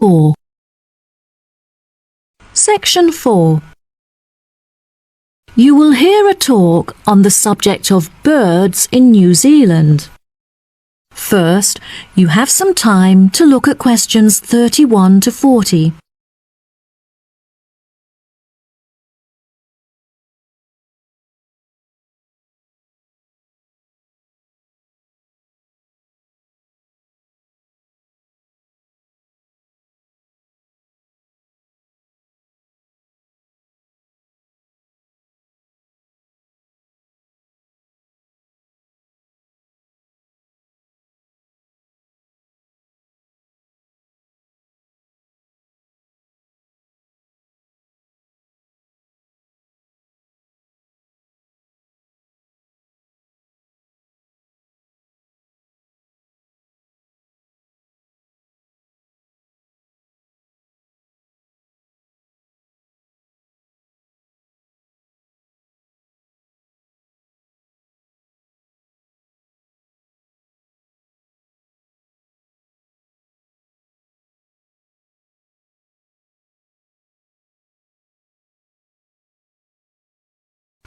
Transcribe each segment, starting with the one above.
4. Section 4. You will hear a talk on the subject of birds in New Zealand. First, you have some time to look at questions 31 to 40.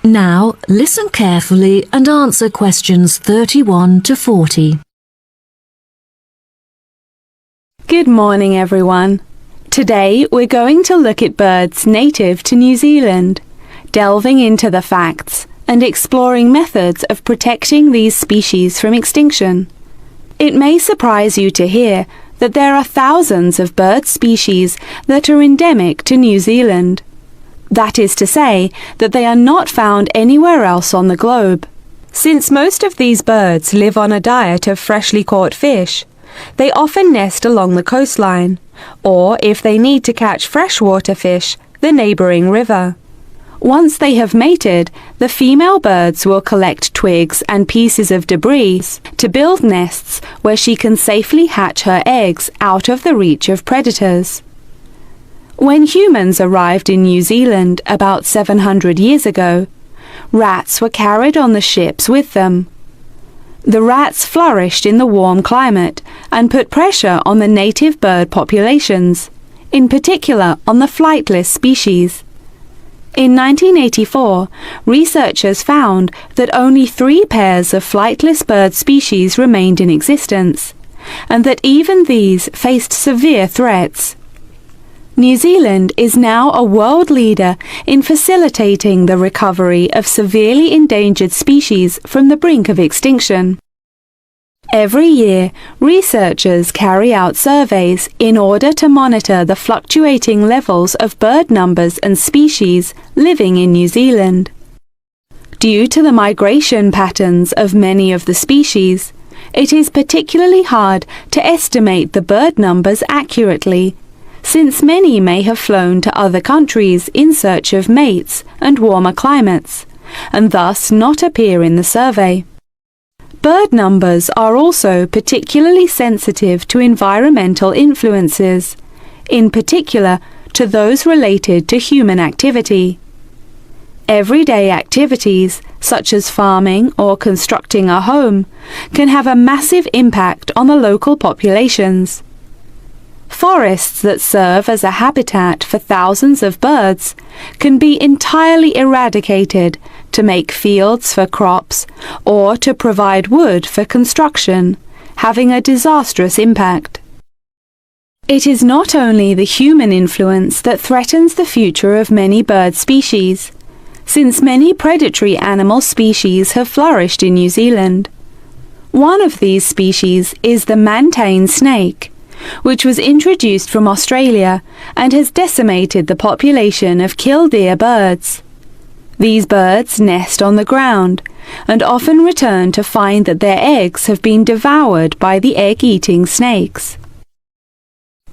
Now, listen carefully and answer questions 31 to 40. Good morning, everyone. Today we're going to look at birds native to New Zealand, delving into the facts and exploring methods of protecting these species from extinction. It may surprise you to hear that there are thousands of bird species that are endemic to New Zealand. That is to say that they are not found anywhere else on the globe. Since most of these birds live on a diet of freshly caught fish, they often nest along the coastline, or if they need to catch freshwater fish, the neighbouring river. Once they have mated, the female birds will collect twigs and pieces of debris to build nests where she can safely hatch her eggs out of the reach of predators. When humans arrived in New Zealand about 700 years ago, rats were carried on the ships with them. The rats flourished in the warm climate and put pressure on the native bird populations, in particular on the flightless species. In 1984, researchers found that only 3 pairs of flightless bird species remained in existence, and that even these faced severe threats. New Zealand is now a world leader in facilitating the recovery of severely endangered species from the brink of extinction. Every year, researchers carry out surveys in order to monitor the fluctuating levels of bird numbers and species living in New Zealand. Due to the migration patterns of many of the species, it is particularly hard to estimate the bird numbers accurately, since many may have flown to other countries in search of mates and warmer climates, and thus not appear in the survey. Bird numbers are also particularly sensitive to environmental influences, in particular to those related to human activity. Everyday activities, such as farming or constructing a home, can have a massive impact on the local populations. Forests that serve as a habitat for thousands of birds can be entirely eradicated to make fields for crops or to provide wood for construction, having a disastrous impact. It is not only the human influence that threatens the future of many bird species, since many predatory animal species have flourished in New Zealand. One of these species is the mantane snake, which was introduced from Australia and has decimated the population of killdeer birds. These birds nest on the ground and often return to find that their eggs have been devoured by the egg-eating snakes.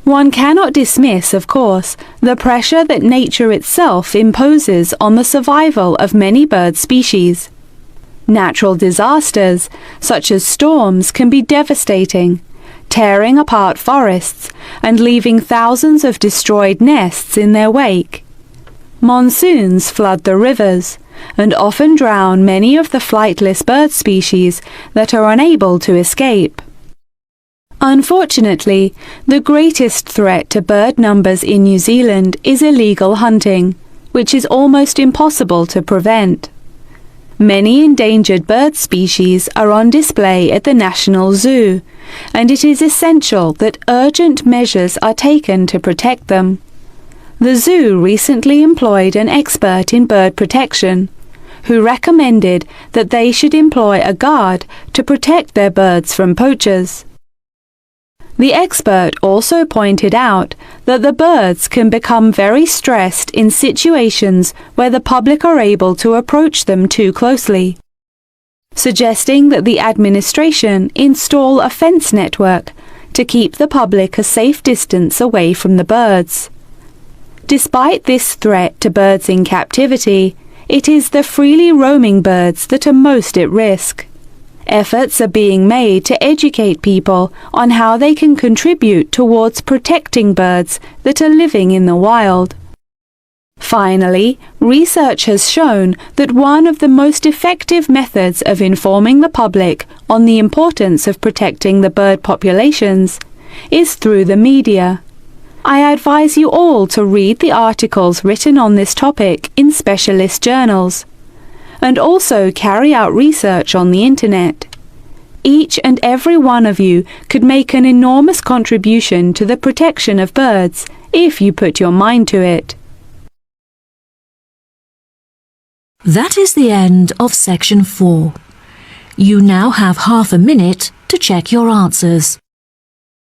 One cannot dismiss, of course, the pressure that nature itself imposes on the survival of many bird species. Natural disasters, such as storms, can be devastating, tearing apart forests and leaving thousands of destroyed nests in their wake. Monsoons flood the rivers and often drown many of the flightless bird species that are unable to escape. Unfortunately, the greatest threat to bird numbers in New Zealand is illegal hunting, which is almost impossible to prevent. Many endangered bird species are on display at the National Zoo, and it is essential that urgent measures are taken to protect them. The zoo recently employed an expert in bird protection, who recommended that they should employ a guard to protect their birds from poachers. The expert also pointed out that the birds can become very stressed in situations where the public are able to approach them too closely, suggesting that the administration install a fence network to keep the public a safe distance away from the birds. Despite this threat to birds in captivity, it is the freely roaming birds that are most at risk. Efforts are being made to educate people on how they can contribute towards protecting birds that are living in the wild. Finally, research has shown that one of the most effective methods of informing the public on the importance of protecting the bird populations is through the media. I advise you all to read the articles written on this topic in specialist journals, and also carry out research on the internet. Each and every one of you could make an enormous contribution to the protection of birds if you put your mind to it. That is the end of section 4. You now have half a minute to check your answers.